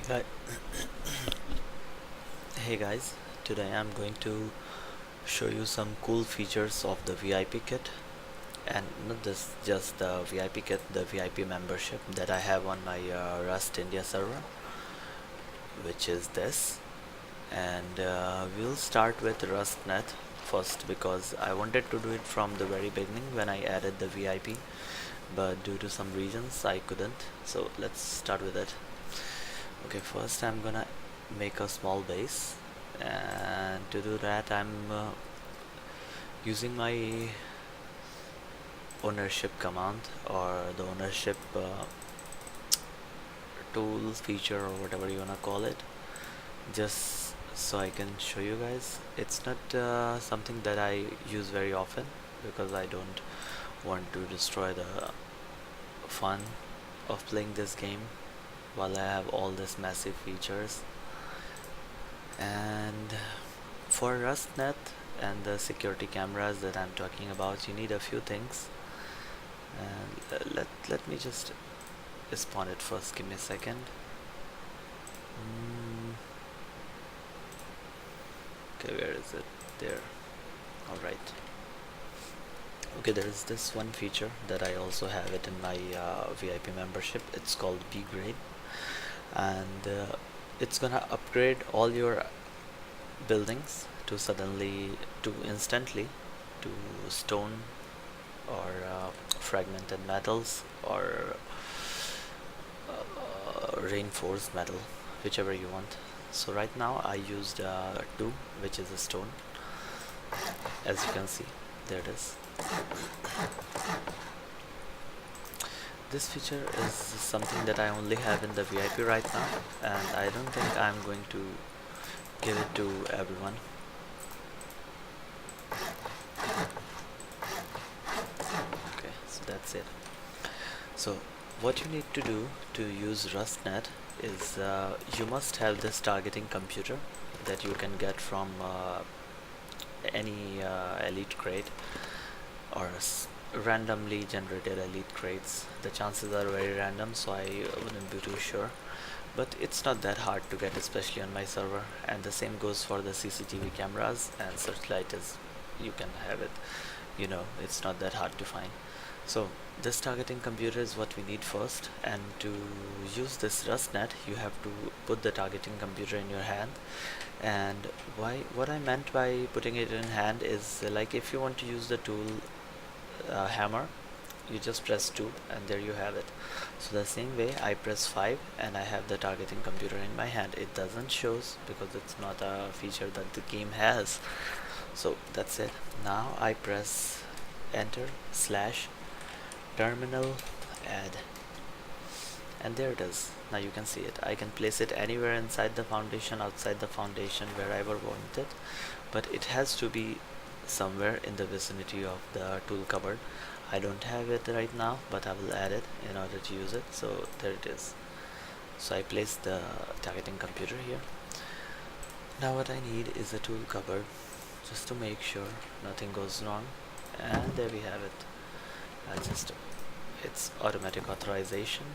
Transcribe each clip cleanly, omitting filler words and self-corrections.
Hi. Hey guys, today I'm going to show you some cool features of the VIP kit, and not this just the VIP kit, the VIP membership that I have on my Rust India server, which is this. And we'll start with RustNet first because I wanted to do it from the very beginning when I added the VIP, but due to some reasons I couldn't. So let's start with it. Okay, first I'm gonna make a small base, and to do that I'm using my ownership command, or the ownership tool feature, or whatever you wanna call it, just so I can show you guys. It's not something that I use very often because I don't want to destroy the fun of playing this game while I have all these massive features. And for RustNet and the security cameras that I'm talking about, you need a few things. And let me just spawn it first. Give me a second. Okay, where is it? There. All right. Okay, there is this one feature that I also have it in my VIP membership. It's called BGRADE, and it's gonna upgrade all your buildings to instantly to stone, or fragmented metals, or reinforced metal, whichever you want. So right now I used 2, which is a stone. As you can see, there it is. This feature is something that I only have in the VIP right now, and I don't think I'm going to give it to everyone. Okay, so that's it. So what you need to do to use RustNet is you must have this targeting computer that you can get from any elite crate, or randomly generated elite crates. The chances are very random, so I wouldn't be too sure, but it's not that hard to get, especially on my server. And the same goes for the CCTV cameras and searchlight. Is you can have it, it's not that hard to find. So this targeting computer is what we need first, and to use this RustNet you have to put the targeting computer in your hand. And what I meant by putting it in hand is like, if you want to use the tool hammer, you just press 2 and there you have it. So the same way I press 5 and I have the targeting computer in my hand. It doesn't shows because it's not a feature that the game has. So that's it. Now I press enter slash terminal add, and there it is. Now you can see it. I can place it anywhere inside the foundation, outside the foundation, wherever I want it, but it has to be somewhere in the vicinity of the tool cupboard. I don't have it right now, but I will add it in order to use it. So there it is. So I place the targeting computer here. Now what I need is a tool cupboard, just to make sure nothing goes wrong. And there we have it. It's automatic authorization,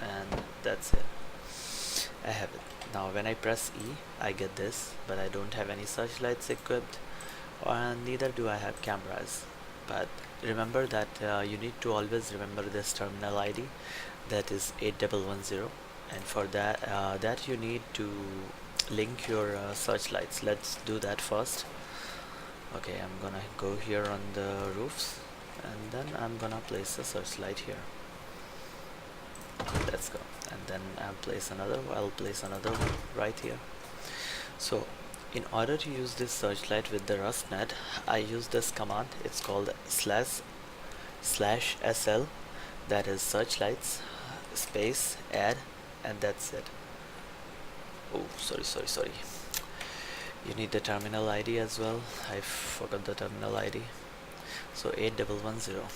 and that's it. I have it. Now when I press E, I get this, but I don't have any searchlights equipped, and neither do I have cameras. But remember that you need to always remember this terminal ID, that is 8110, and for that you need to link your searchlights. Let's do that first. Okay, I'm gonna go here on the roofs, and then I'm gonna place a searchlight here. Let's go. And then I'll place another one right here. So in order to use this searchlight with the RustNet, I use this command. It's called /sl, that is searchlights space add, and that's it. Oh, sorry. You need the terminal ID as well. I forgot the terminal ID. So 8110.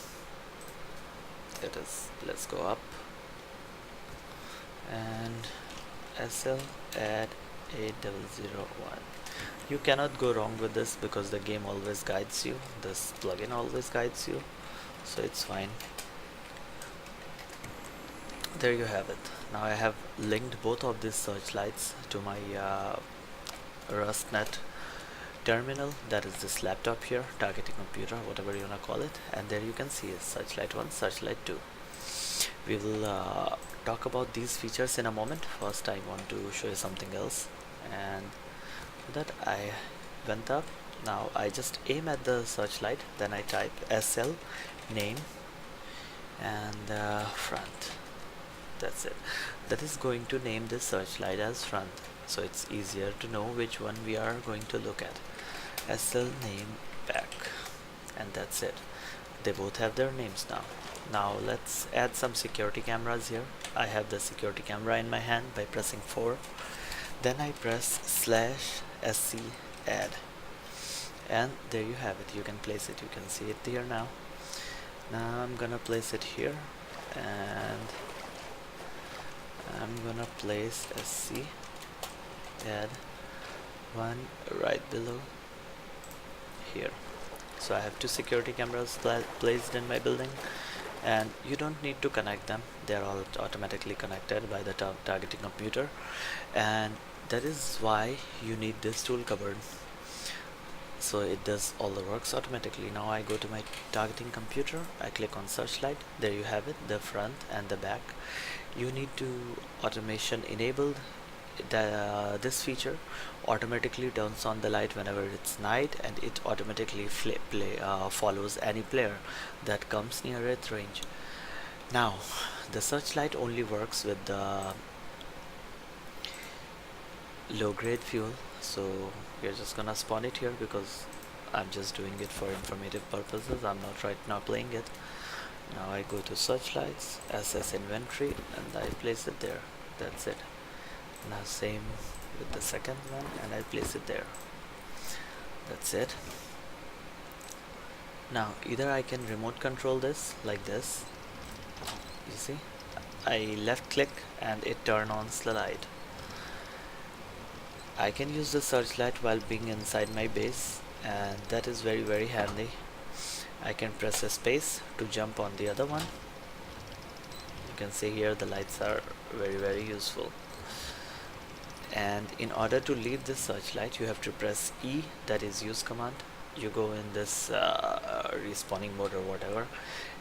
It is. Let's go up and SL add 8001. You cannot go wrong with this because the game always guides you. This plugin always guides you, so it's fine. there you have it. Now I have linked both of these searchlights to my RustNet terminal, that is this laptop here, targeting computer, whatever you wanna call it, and there you can see is searchlight 1, searchlight 2. We will talk about these features in a moment. First I want to show you something else, and for that I went up. Now I just aim at the searchlight, then I type SL name and front. That's it. That is going to name this searchlight as front, so it's easier to know which one we are going to look at. SL name back, and that's it. They both have their names now. Now let's add some security cameras here. I have the security camera in my hand by pressing 4. Then I press /sc add, and there you have it. You can place it. You can see it here now. Now I'm gonna place it here, and I'm gonna place SC add one right below here. So I have two security cameras placed in my building, and you don't need to connect them. They're all automatically connected by the targeting computer, and that is why you need this tool cupboard, so it does all the works automatically. Now I go to my targeting computer, I click on searchlight, there you have it, the front and the back. You need to automation enabled. This feature automatically turns on the light whenever it's night, and it automatically follows any player that comes near its range. Now the searchlight only works with the low grade fuel, so we're just gonna spawn it here because I'm just doing it for informative purposes. I'm not right now playing it. Now I go to searchlights, SS inventory, and I place it there. That's it. Now same with the second one, and I place it there. That's it. Now either I can remote control this like this. You see, I left click and it turns on the light. I can use the searchlight while being inside my base, and that is very handy. I can press a space to jump on the other one. You can see here the lights are very useful. And in order to leave this searchlight, you have to press E, that is use command. You go in this respawning mode or whatever,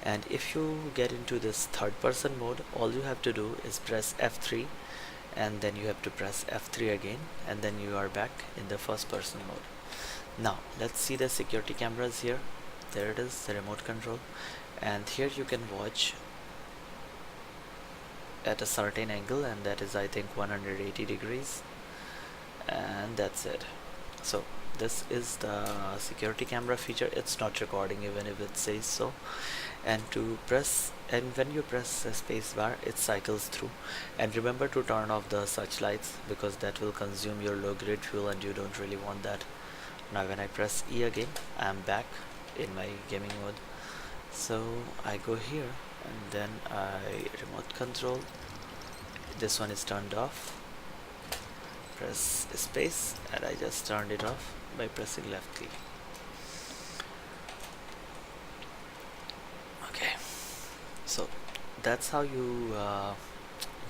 and if you get into this third person mode, all you have to do is press F3, and then you have to press F3 again, and then you are back in the first person mode. Now let's see the security cameras here. There it is, the remote control, and here you can watch at a certain angle, and that is I think 180 degrees, and that's it. So this is the security camera feature. It's not recording even if it says so. And when you press the space bar, it cycles through. And remember to turn off the searchlights, because that will consume your low grade fuel and you don't really want that. Now when I press E again, I am back in my gaming mode. So I go here, and then I remote control. This one is turned off. Press space, and I just turned it off by pressing left click. Okay, so that's how you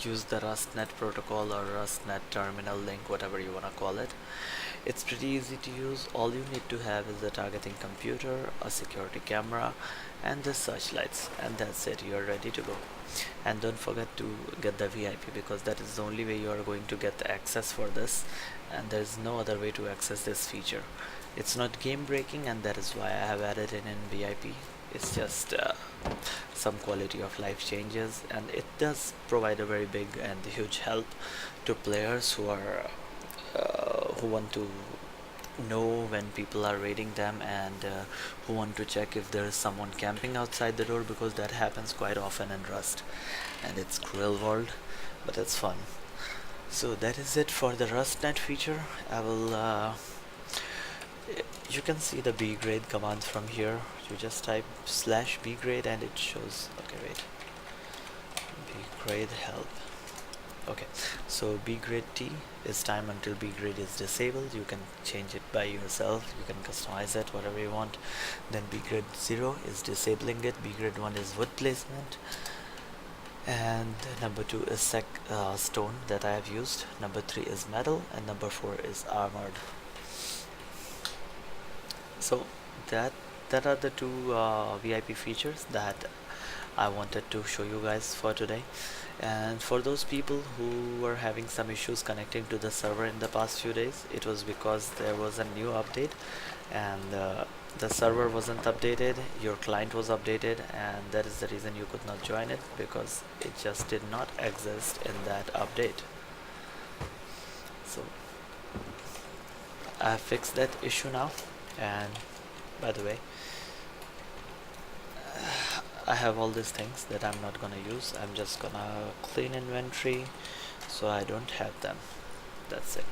use the RustNet protocol or RustNet terminal link, whatever you want to call it. It's pretty easy to use. All you need to have is a targeting computer, a security camera, and the searchlights, and that's it. You are ready to go. And don't forget to get the VIP, because that is the only way you are going to get the access for this, and there is no other way to access this feature. It's not game breaking, and that is why I have added it in VIP. It's just some quality of life changes, and it does provide a very big and huge help to players who are who want to know when people are raiding them, and who want to check if there is someone camping outside the door, because that happens quite often in Rust, and it's cruel world, but it's fun. So that is it for the RustNet feature. I will you can see the BGRADE command from here. You just type /BGRADE and it shows. Okay, wait, BGRADE help. Okay, so BGRADE T is time until BGRADE is disabled. You can change it by yourself, you can customize it whatever you want. Then BGRADE 0 is disabling it, BGRADE 1 is wood placement, and number 2 is stone that I have used, number 3 is metal, and number 4 is armored. So that that are the two VIP features that I wanted to show you guys for today. And for those people who were having some issues connecting to the server in the past few days, it was because there was a new update, and the server wasn't updated, your client was updated, and that is the reason you could not join it, because it just did not exist in that update. So I have fixed that issue now. And by the way, I have all these things that I'm not gonna use. I'm just gonna clean inventory so I don't have them. That's it.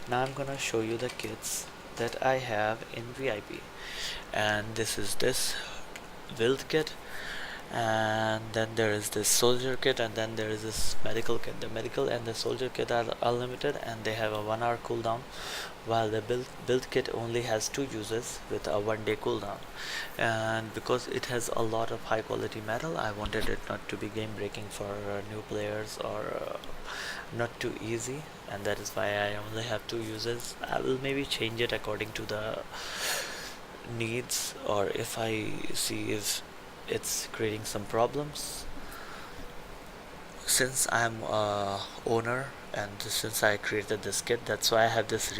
Now I'm gonna show you the kits that I have in VIP, and this is this build kit, and then there is this soldier kit, and then there is this medical kit. The medical and the soldier kit are unlimited, and they have a 1 hour cooldown, while the build kit only has 2 uses with a 1 day cooldown. And because it has a lot of high quality metal, I wanted it not to be game breaking for new players, or not too easy, and that is why I only have 2 uses. I will maybe change it according to the needs, or if I see if it's creating some problems. Since I'm a owner, and since I created this kit, that's why I have this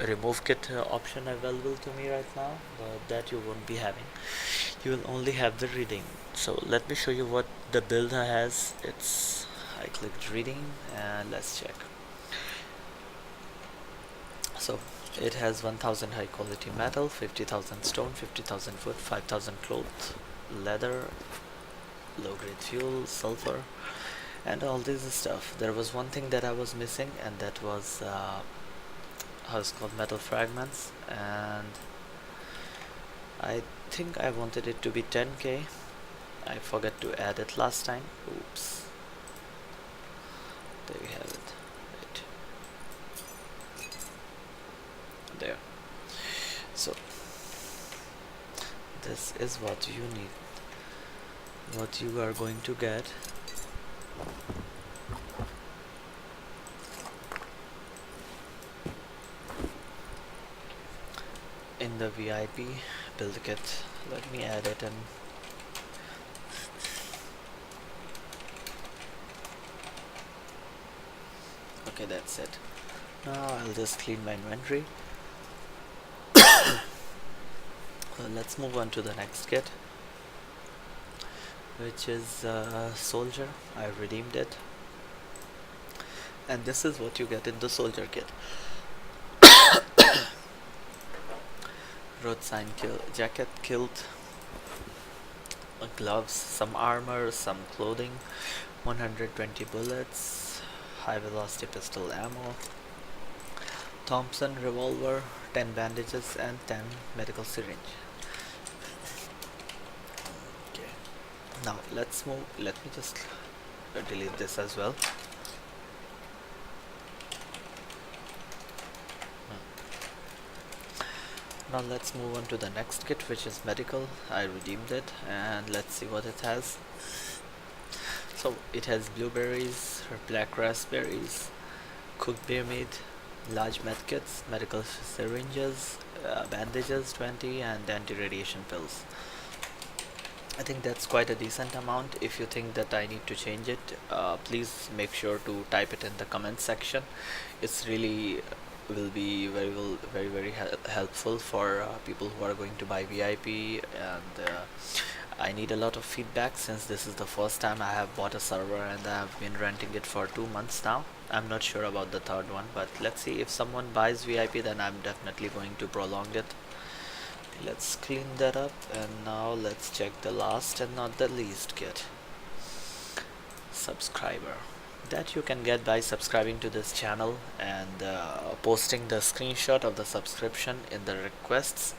remove kit option available to me right now, but that you won't be having. You will only have the reading. So let me show you what the build has. I clicked reading, and let's check. So it has 1000 high quality metal, 50,000 stone, 50,000 wood, 5,000 cloth, leather, low grade fuel, sulfur, and all this stuff. There was one thing that I was missing, and that was how it's called, metal fragments, and I think I wanted it to be 10k. I forgot to add it last time. Oops. There we have it. Right there. So this is what you need, what you are going to get. In the VIP build kit. Let me add it in. Okay, that's it. Now I'll just clean my inventory. Let's move on to the next kit, which is soldier. I redeemed it, and this is what you get in the soldier kit. Road sign jacket, kilt, gloves, some armor, some clothing, 120 bullets, high velocity pistol ammo, Thompson revolver, 10 bandages, and 10 medical syringe. Okay, now let's move. Let me just delete this as well. Now let's move on to the next kit, which is medical. I redeemed it, and let's see what it has. So it has blueberries, black raspberries, cooked beer meat, large medkits, medical syringes, bandages 20, and anti-radiation pills. I think that's quite a decent amount. If you think that I need to change it, please make sure to type it in the comment section. It's really will be very helpful for people who are going to buy VIP, and I need a lot of feedback, since this is the first time I have bought a server, and I have been renting it for 2 months now. I'm not sure about the third one, but let's see. If someone buys VIP, then I'm definitely going to prolong it. Let's clean that up, and now let's check the last and not the least kit. Subscriber. That you can get by subscribing to this channel and posting the screenshot of the subscription in the requests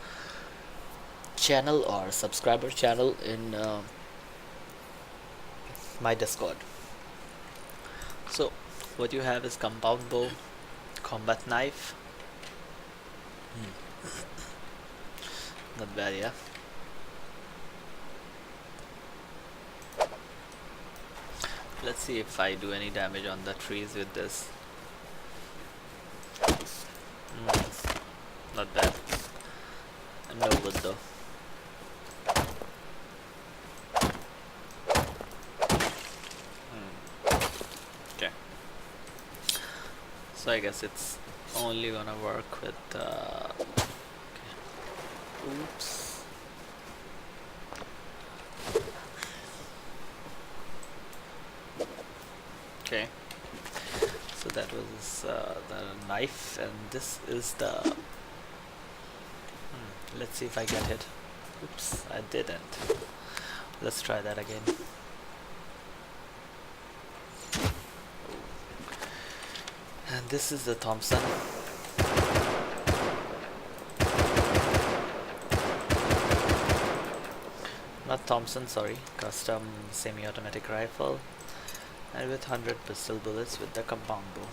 channel or subscriber channel in my Discord. So what you have is compound bow, combat knife, not bad, yeah. Let's see if I do any damage on the trees with this. Not bad. No wood though. Okay. So I guess it's only gonna work with okay. Oops. Okay. So that was the knife, and this is the let's see if I get hit. Oops, I didn't. Let's try that again. And this is the Thompson. Not Thompson, sorry. Custom semi-automatic rifle. And with 100 pistol bullets with the compound bow.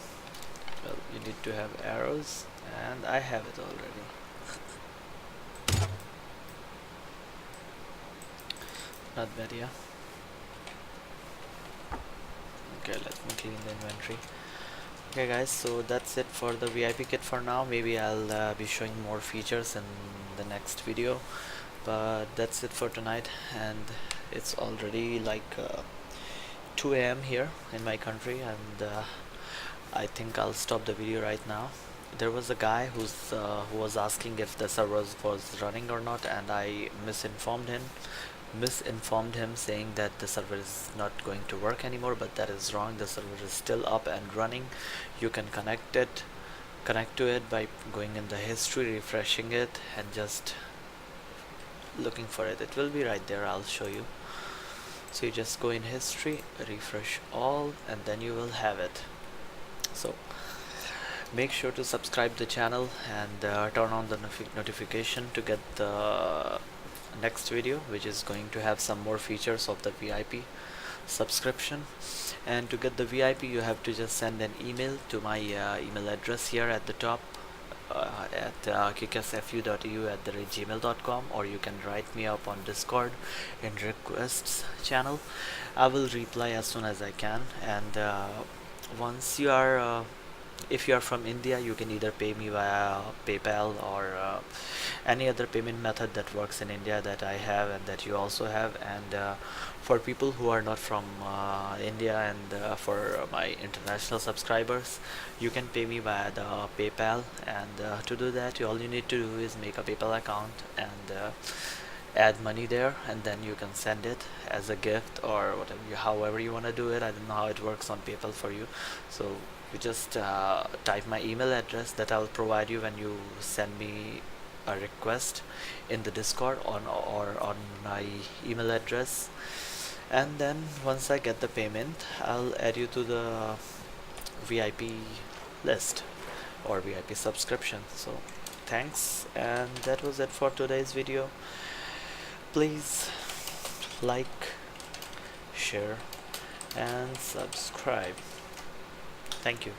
Well, you need to have arrows, and I have it already. Not bad, yeah. Okay, let me clean the inventory. Okay guys, so that's it for the VIP kit for now. Maybe I'll be showing more features in the next video, but that's it for tonight. And it's already like 2 AM here in my country, and I think I'll stop the video right now. There was a guy who was asking if the server was running or not, and I misinformed him, saying that the server is not going to work anymore, but that is wrong. The server is still up and running. You can connect to it by going in the history, refreshing it, and just looking for it. It will be right there. I'll show you. So you just go in history, refresh all, and then you will have it. So make sure to subscribe the channel and turn on the notification to get the next video, which is going to have some more features of the VIP subscription. And to get the VIP, you have to just send an email to my email address here at the top, at kickasfu.eu@gmail.com, or you can write me up on Discord in requests channel. I will reply as soon as I can. And once you are if you are from India, you can either pay me via PayPal or any other payment method that works in India that I have and that you also have. And for people who are not from India, and for my international subscribers, you can pay me via the PayPal. And to do that, all you need to do is make a PayPal account and add money there, and then you can send it as a gift or whatever however you want to do it. I don't know how it works on PayPal for you. So you just type my email address that I'll provide you when you send me a request in the Discord or on my email address. And then once I get the payment, I'll add you to the VIP list or VIP subscription. So thanks, and that was it for today's video. Please like, share, and subscribe. Thank you.